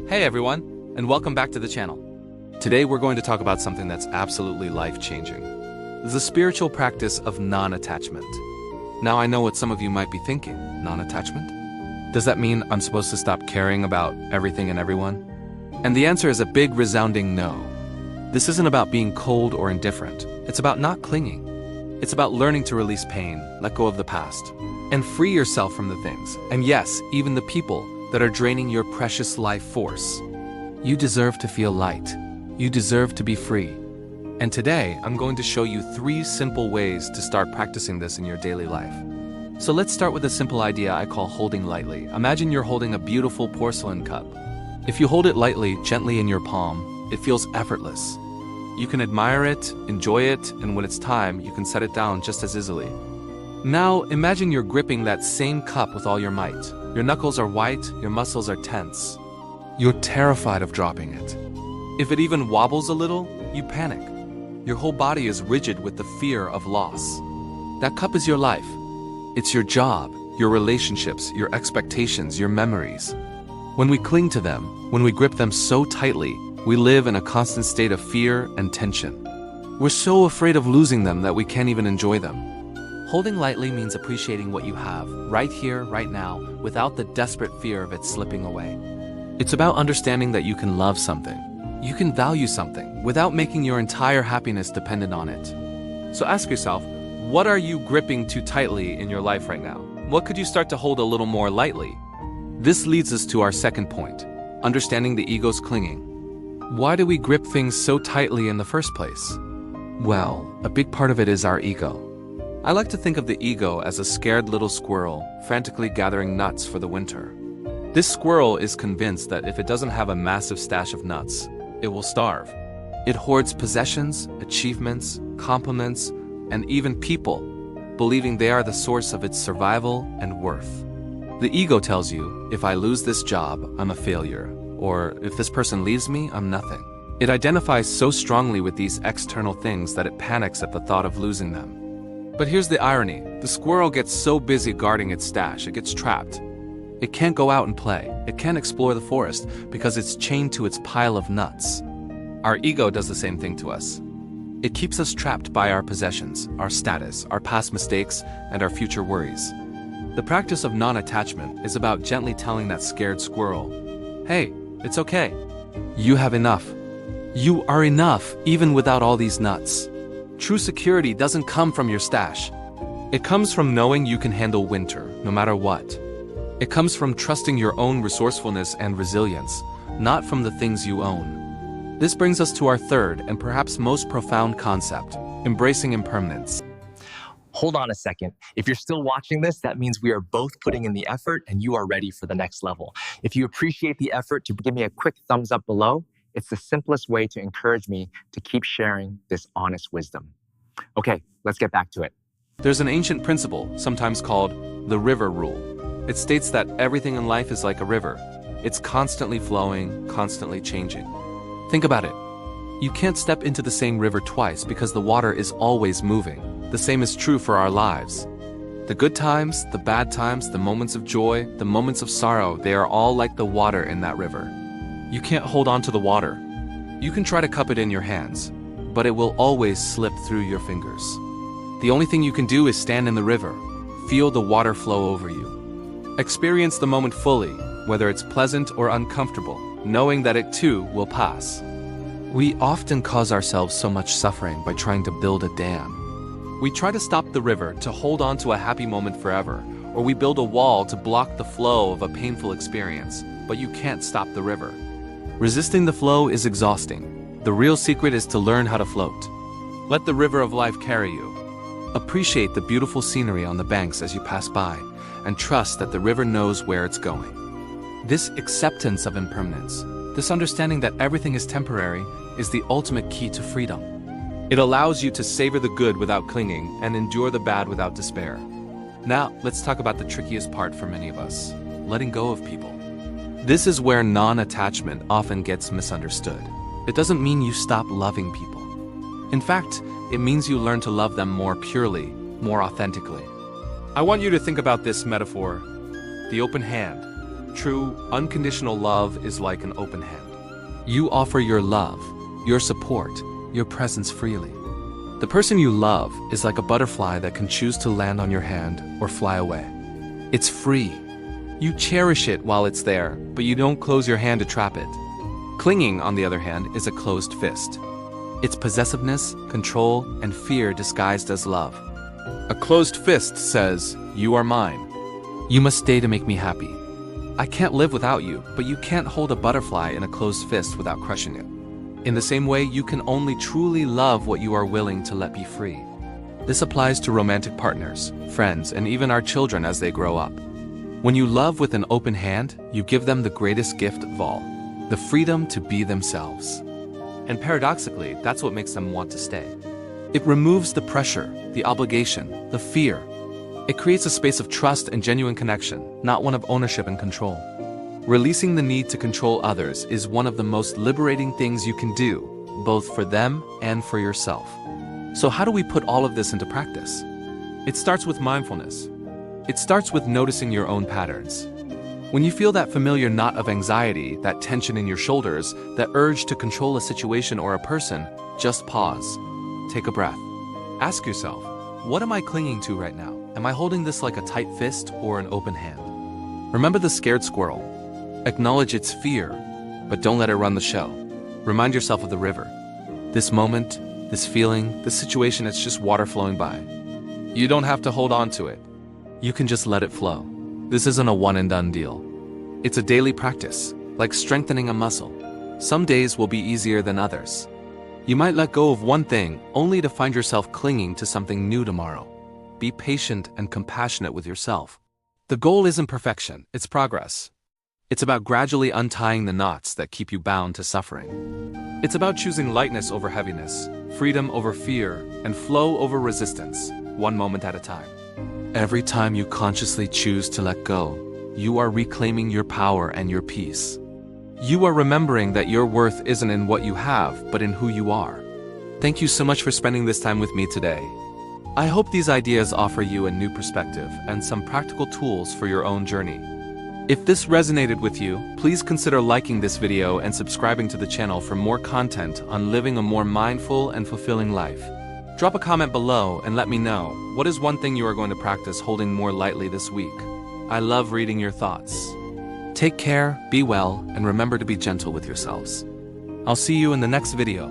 Hey everyone, and welcome back to the channel. Today we're going to talk about something that's absolutely life-changing. The spiritual practice of non-attachment. Now I know what some of you might be thinking. Non-attachment? Does that mean I'm supposed to stop caring about everything and everyone? And the answer is a big resounding no. This isn't about being cold or indifferent. It's about not clinging. It's about learning to release pain, let go of the past, and free yourself from the things, and yes, even the people that are draining your precious life force. You deserve to feel light. You deserve to be free. And today, I'm going to show you 3 simple ways to start practicing this in your daily life. So let's start with a simple idea I call holding lightly. Imagine you're holding a beautiful porcelain cup. If you hold it lightly, gently in your palm, it feels effortless. You can admire it, enjoy it, and when it's time, you can set it down just as easily. Now, imagine you're gripping that same cup with all your might. Your knuckles are white, your muscles are tense. You're terrified of dropping it. If it even wobbles a little, you panic. Your whole body is rigid with the fear of loss. That cup is your life. It's your job, your relationships, your expectations, your memories. When we cling to them, when we grip them so tightly, we live in a constant state of fear and tension. We're so afraid of losing them that we can't even enjoy them. Holding lightly means appreciating what you have, right here, right now, without the desperate fear of it slipping away. It's about understanding that you can love something. You can value something without making your entire happiness dependent on it. So ask yourself, what are you gripping too tightly in your life right now? What could you start to hold a little more lightly? This leads us to our second point, understanding the ego's clinging. Why do we grip things so tightly in the first place? Well, a big part of it is our ego. I like to think of the ego as a scared little squirrel frantically gathering nuts for the winter. This squirrel is convinced that if it doesn't have a massive stash of nuts, it will starve. It hoards possessions, achievements, compliments, and even people, believing they are the source of its survival and worth. The ego tells you, if I lose this job, I'm a failure, or if this person leaves me, I'm nothing. It identifies so strongly with these external things that it panics at the thought of losing them. But here's the irony. The squirrel gets so busy guarding its stash, it gets trapped. It can't go out and play. It can't explore the forest because it's chained to its pile of nuts. Our ego does the same thing to us. It keeps us trapped by our possessions, our status, our past mistakes, and our future worries. The practice of non-attachment is about gently telling that scared squirrel, hey, it's okay. You have enough. You are enough even without all these nuts. True security doesn't come from your stash. It comes from knowing you can handle winter, no matter what. It comes from trusting your own resourcefulness and resilience, not from the things you own. This brings us to our third and perhaps most profound concept, embracing impermanence. Hold on a second. If you're still watching this, that means we are both putting in the effort and you are ready for the next level. If you appreciate the effort, to give me a quick thumbs up below. It's the simplest way to encourage me to keep sharing this honest wisdom. Okay, let's get back to it. There's an ancient principle, sometimes called the river rule. It states that everything in life is like a river. It's constantly flowing, constantly changing. Think about it. You can't step into the same river twice because the water is always moving. The same is true for our lives. The good times, the bad times, the moments of joy, the moments of sorrow, they are all like the water in that river. You can't hold on to the water. You can try to cup it in your hands, but it will always slip through your fingers. The only thing you can do is stand in the river, feel the water flow over you. Experience the moment fully, whether it's pleasant or uncomfortable, knowing that it too will pass. We often cause ourselves so much suffering by trying to build a dam. We try to stop the river to hold on to a happy moment forever, or we build a wall to block the flow of a painful experience, but you can't stop the river. Resisting the flow is exhausting. The real secret is to learn how to float. Let the river of life carry you. Appreciate the beautiful scenery on the banks as you pass by, and trust that the river knows where it's going. This acceptance of impermanence, this understanding that everything is temporary, is the ultimate key to freedom. It allows you to savor the good without clinging and endure the bad without despair. Now, let's talk about the trickiest part for many of us, letting go of people. This is where non-attachment often gets misunderstood. It doesn't mean you stop loving people. In fact, it means you learn to love them more purely, more authentically. I want you to think about this metaphor, the open hand. True, unconditional love is like an open hand. You offer your love, your support, your presence freely. The person you love is like a butterfly that can choose to land on your hand or fly away. It's free. You cherish it while it's there, but you don't close your hand to trap it. Clinging, on the other hand, is a closed fist. It's possessiveness, control, and fear disguised as love. A closed fist says, "You are mine. You must stay to make me happy. I can't live without you," but you can't hold a butterfly in a closed fist without crushing it. In the same way, you can only truly love what you are willing to let be free. This applies to romantic partners, friends, and even our children as they grow up. When you love with an open hand, you give them the greatest gift of all, the freedom to be themselves. And paradoxically, that's what makes them want to stay. It removes the pressure, the obligation, the fear. It creates a space of trust and genuine connection, not one of ownership and control. Releasing the need to control others is one of the most liberating things you can do, both for them and for yourself. So how do we put all of this into practice? It starts with mindfulness. It starts with noticing your own patterns. When you feel that familiar knot of anxiety, that tension in your shoulders, that urge to control a situation or a person, just pause. Take a breath. Ask yourself, what am I clinging to right now? Am I holding this like a tight fist or an open hand? Remember the scared squirrel. Acknowledge its fear, but don't let it run the show. Remind yourself of the river. This moment, this feeling, this situation, it's just water flowing by. You don't have to hold on to it. You can just let it flow. This isn't a one and done deal. It's a daily practice, like strengthening a muscle. Some days will be easier than others. You might let go of one thing only to find yourself clinging to something new tomorrow. Be patient and compassionate with yourself. The goal isn't perfection, it's progress. It's about gradually untying the knots that keep you bound to suffering. It's about choosing lightness over heaviness, freedom over fear, and flow over resistance, one moment at a time. Every time you consciously choose to let go, you are reclaiming your power and your peace. You are remembering that your worth isn't in what you have, but in who you are. Thank you so much for spending this time with me today. I hope these ideas offer you a new perspective and some practical tools for your own journey. If this resonated with you, please consider liking this video and subscribing to the channel for more content on living a more mindful and fulfilling life. Drop a comment below and let me know, what is one thing you are going to practice holding more lightly this week? I love reading your thoughts. Take care, be well, and remember to be gentle with yourselves. I'll see you in the next video.